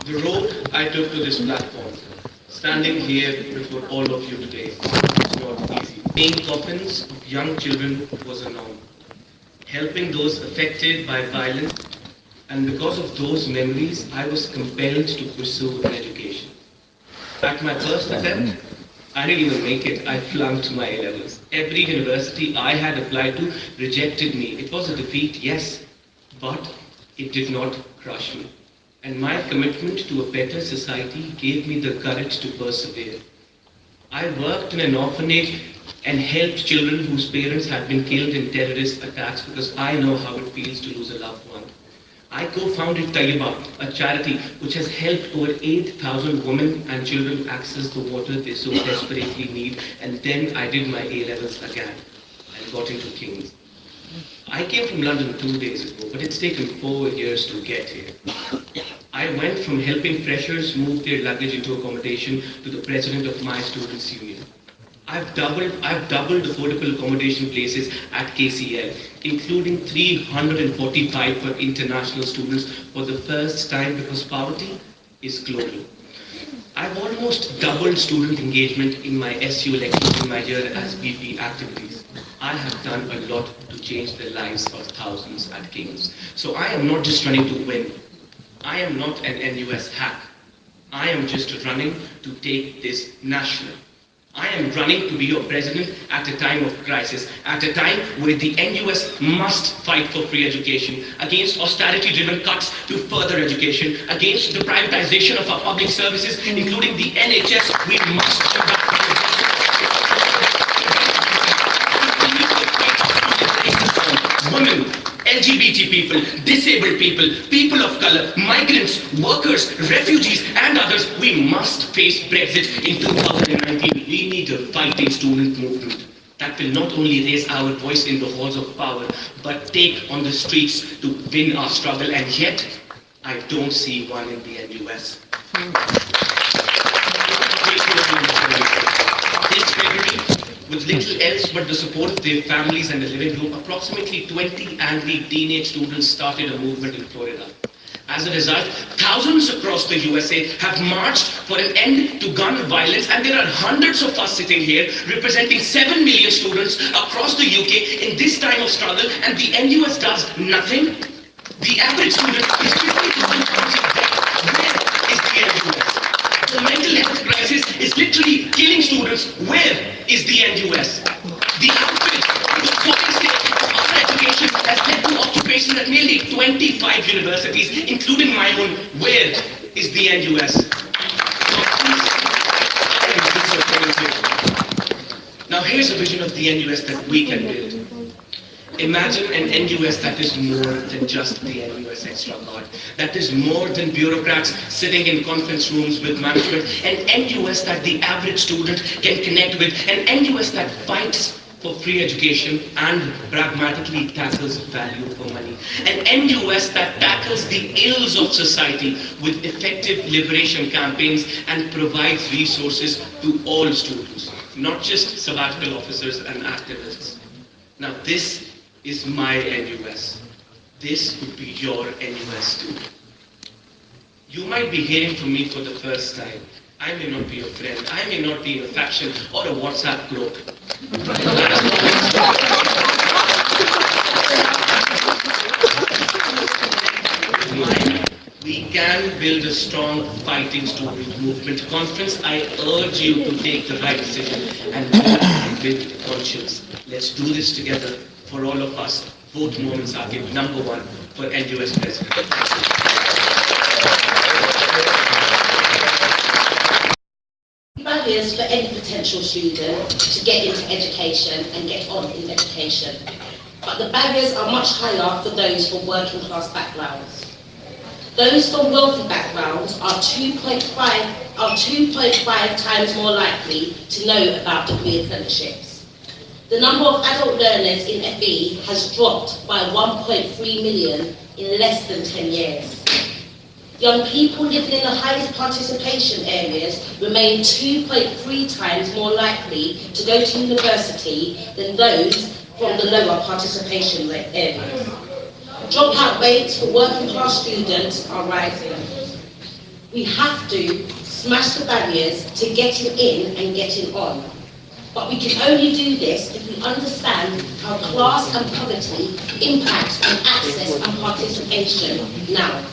The road I took to this platform, standing here before all of you today, was not easy. Paying coffins of young children was a norm. Helping those affected by violence, and because of those memories, I was compelled to pursue an education. At my first attempt, I didn't even make it. I flunked my A-levels. Every university I had applied to rejected me. It was a defeat, yes, but it did not crush me. And my commitment to a better society gave me the courage to persevere. I worked in an orphanage and helped children whose parents had been killed in terrorist attacks because I know how it feels to lose a loved one. I co-founded Tayyiba, a charity which has helped over 8,000 women and children access the water they so desperately need, and then I did my A-levels again and got into King's. I came from London 2 days ago, but it's taken 4 years to get here. I went from helping freshers move their luggage into accommodation to the president of my students' union. I've doubled affordable accommodation places at KCL, including 345 for international students for the first time because poverty is global. I've almost doubled student engagement in my SU elections in my year as VP activities. I have done a lot to change the lives of thousands at King's. So I am not just running to win. I am not an NUS hack. I am just running to take this national. I am running to be your president at a time of crisis, at a time where the NUS must fight for free education, against austerity-driven cuts to further education, against the privatization of our public services, including the NHS. We must women, LGBT people, disabled people, people of color, migrants, workers, refugees, and others. We must face Brexit in 2019. We need a fighting student movement that will not only raise our voice in the halls of power, but take on the streets to win our struggle. And yet, I don't see one in the NUS. This February, with little else but the support of their families and the living room, approximately 20 angry teenage students started a movement in Florida. As a result, thousands across the USA have marched for an end to gun violence, and there are hundreds of us sitting here representing 7 million students across the UK in this time of struggle, and the NUS does nothing. The average student is 50,000 pounds in debt. Where is the NUS? The mental health crisis is literally killing students. Where is the NUS? The outfit of the foreign state of our education has led to occupation at nearly 25 universities, including my own. Where is the NUS? Now here's a vision of the NUS that we can build. Imagine an NUS that is more than just the NUS Extra Card, that is more than bureaucrats sitting in conference rooms with management, an NUS that the average student can connect with, an NUS that fights for free education and pragmatically tackles value for money, an NUS that tackles the ills of society with effective liberation campaigns and provides resources to all students, not just sabbatical officers and activists. Now this is my NUS. This would be your NUS too. You might be hearing from me for the first time. I may not be your friend. I may not be in a faction or a WhatsApp group. We can build a strong fighting student movement. Conference, I urge you to take the right decision and vote with conscience. Let's do this together. For all of us, vote Momin Saqib #1 for NUS President. Barriers for any potential student to get into education and get on in education. But the barriers are much higher for those from working class backgrounds. Those from wealthy backgrounds are 2.5 times more likely to know about degree apprenticeships. The number of adult learners in FE has dropped by 1.3 million in less than 10 years. Young people living in the highest participation areas remain 2.3 times more likely to go to university than those from the lower participation areas. Dropout rates for working class students are rising. We have to smash the barriers to getting in and getting on. But we can only do this if we understand how class and poverty impacts on access and participation now,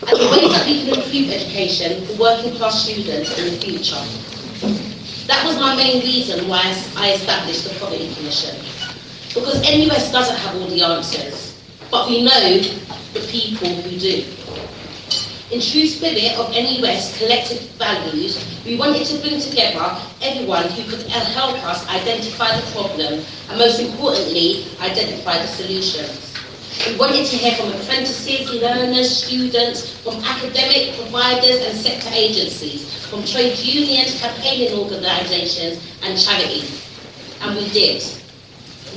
and the ways that we can improve education for working class students in the future. That was my main reason why I established the Poverty Commission. Because NUS doesn't have all the answers, but we know the people who do. In true spirit of NUS collective values, we wanted to bring together everyone who could help us identify the problem and, most importantly, identify the solutions. We wanted to hear from apprentices, learners, students, from academic providers and sector agencies, from trade unions, campaigning organisations and charities. And we did.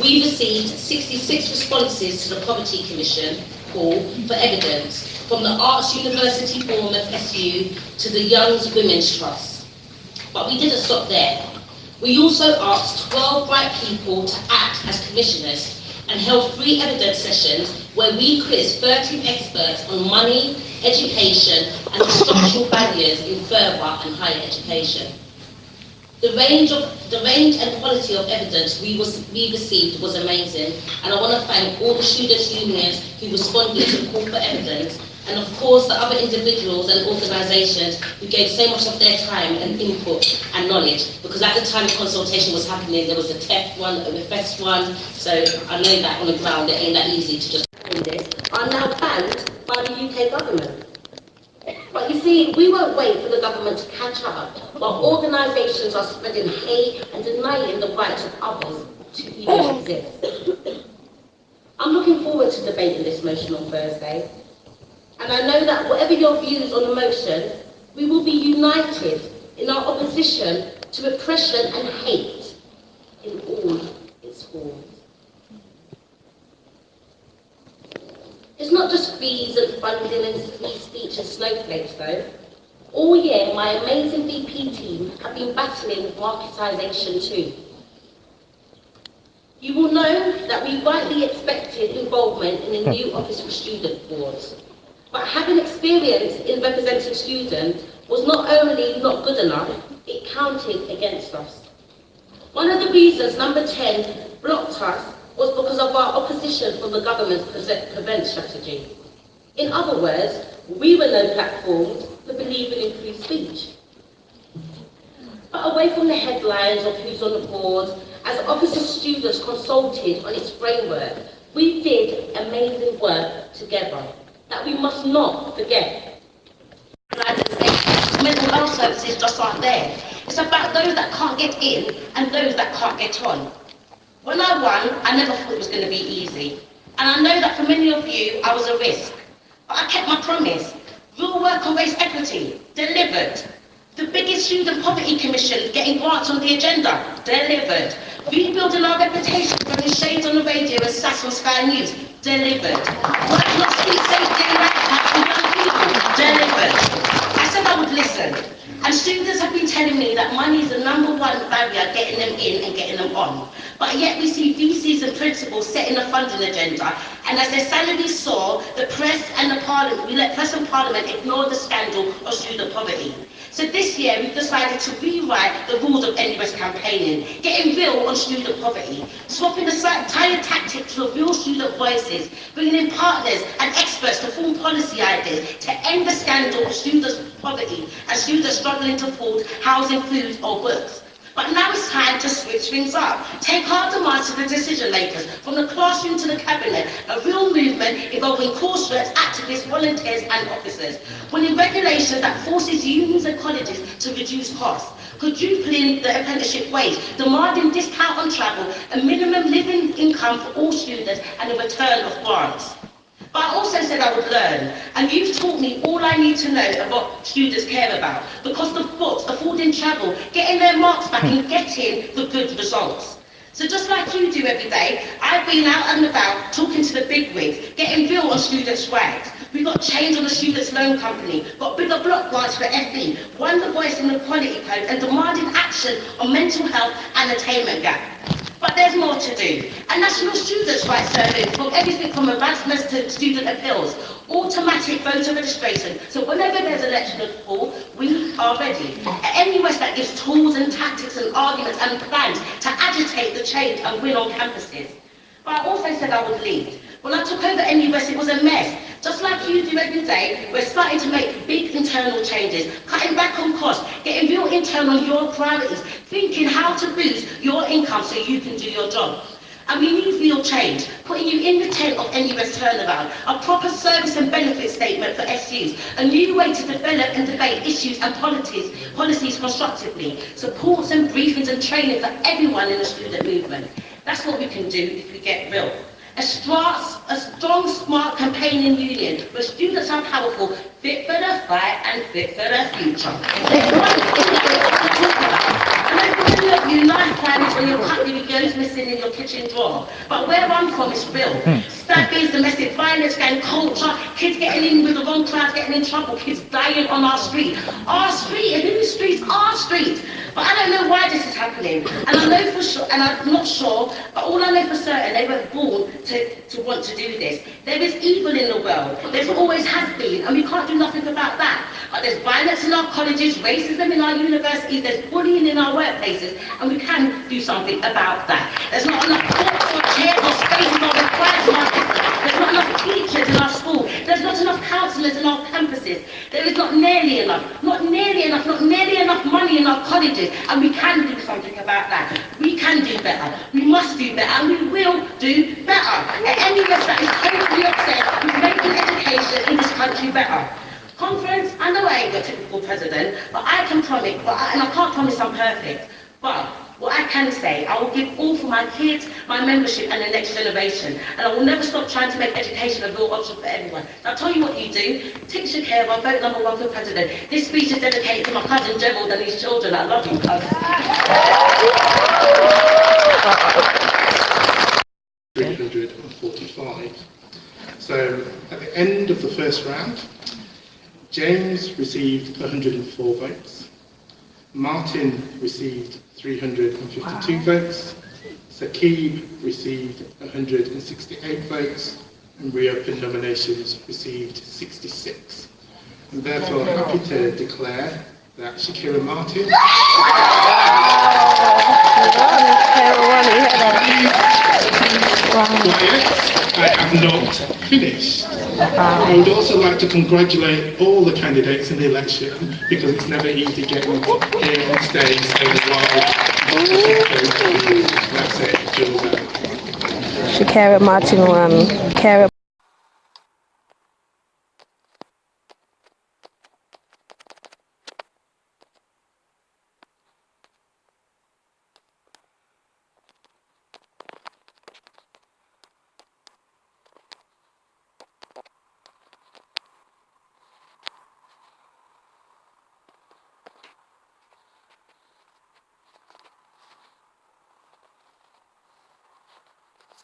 We received 66 responses to the Poverty Commission call for evidence, from the Arts University Bournemouth SU to the Young Women's Trust. But we didn't stop there. We also asked 12 bright people to act as commissioners and held 3 evidence sessions where we quizzed 13 experts on money, education and the structural barriers in further and higher education. The range and quality of evidence we received was amazing, and I want to thank all the students' unions who responded to the call for evidence, and of course the other individuals and organisations who gave so much of their time and input and knowledge, because at the time the consultation was happening there was a TEF one, a REFES one, so I know that on the ground it ain't that easy to just do this, are now banned by the UK government. But you see, we won't wait for the government to catch up while organisations are spreading hate and denying the rights of others to even exist. I'm looking forward to debating this motion on Thursday. And I know that whatever your views on the motion, we will be united in our opposition to oppression and hate in all its forms. It's not just fees and funding and free speech and snowflakes though. All year, my amazing VP team have been battling marketisation too. You will know that we rightly expected involvement in a new Office for Student boards. But having experience in representing students was not only not good enough, it counted against us. One of the reasons Number 10 blocked us was because of our opposition from the government's prevent strategy. In other words, we were no platform for believing in free speech. But away from the headlines of who's on the board, as Office of Students consulted on its framework, we did amazing work together that we must not forget. Mental health services just aren't there. It's about those that can't get in and those that can't get on. When I won, I never thought it was going to be easy. And I know that for many of you, I was a risk. But I kept my promise. Real work on race equity, delivered. The biggest student poverty commission getting grants on the agenda, delivered. Rebuilding our reputation, bringing shades on the radio and sass on Sky News, delivered. Working on street safety and rights for young people, delivered. I said I would listen. And students have been telling me that money is the #1 barrier getting them in and getting them on. But yet we see VCs and principals setting the funding agenda, and as their salaries soar, the press and the parliament, we let press and parliament ignore the scandal of student poverty. So this year we've decided to rewrite the rules of NUS campaigning, getting real on student poverty, swapping the tired tactics for real student voices, bringing in partners and experts to form policy ideas to end the scandal of students' poverty and students struggling to afford housing, food or books. But now it's time to switch things up. Take our demands to the decision makers, from the classroom to the cabinet, a real movement involving corporates, activists, volunteers and officers. Winning regulations that forces unions and colleges to reduce costs, quadrupling the apprenticeship wage, demanding discount on travel, a minimum living income for all students and a return of grants. But I also said I would learn, and you've taught me all I need to know about what students care about, because the books, affording travel, getting their marks back and getting the good results. So just like you do every day, I've been out and about talking to the bigwigs, getting real on students' rights. We got change on the Students' Loan Company, got bigger block grants for FE, won the Voice in the Equality Code and demanding action on mental health and attainment gap. But there's more to do. A national students' rights survey from everything from advancements to student appeals, automatic voter registration. So whenever there's an election at all, we are ready. At NUS that gives tools and tactics and arguments and plans to agitate the change and win on campuses. But I also said I would lead. When I took over NUS, it was a mess. Just like you do every day, we're starting to make big internal changes, cutting back on costs, getting real internal on your priorities, thinking how to boost your income so you can do your job. And we need real change, putting you in the tent of NUS turnaround, a proper service and benefit statement for SUs, a new way to develop and debate issues and policies constructively, supports and briefings and training for everyone in the student movement. That's what we can do if we get real. A strong, smart campaigning union where students are powerful, fit for the fight and fit for the future. I know you life plans when your cutlery goes missing in your kitchen drawer, but where I'm from is real. Stabbings, domestic violence, gang culture, kids getting in with the wrong crowd, getting in trouble, kids dying on our street. Our street, and in the streets, our street. But I don't know why this is happening. And I know for sure, and I'm not sure, but all I know for certain, they were born to want to do this. There is evil in the world. There's always has been, and we can't do nothing about that. But there's violence in our colleges, racism in our universities, there's bullying in our workplaces, and we can do something about that. There's not enough books or chairs or spaces or requirements in our business. There's not enough teachers in our school. There's not enough counsellors in our campuses. There is not nearly enough money in our colleges, and we can do something about that. We can do better. We must do better, and we will do better. At NUS that is totally obsessed with making education in this country better. Conference, I know I ain't got a typical president, but I can promise, and I can't promise I'm perfect, but what I can say, I will give all for my kids, my membership and the next generation, and I will never stop trying to make education a real option for everyone. Now, I'll tell you what you do. Take your care of, vote number 1 for president. This speech is dedicated to my cousin Gerald and his children. I love you, cousin. 345. So at the end of the first round, James received 104 votes, Martin received 352 votes, Saqib received 168 votes, and reopened nominations received 66. I'm therefore happy to declare that Shakira Martin I have not finished. I would also like to congratulate all the candidates in the election, because it's never easy getting here on stage and live. That's it. Shakira Martin won.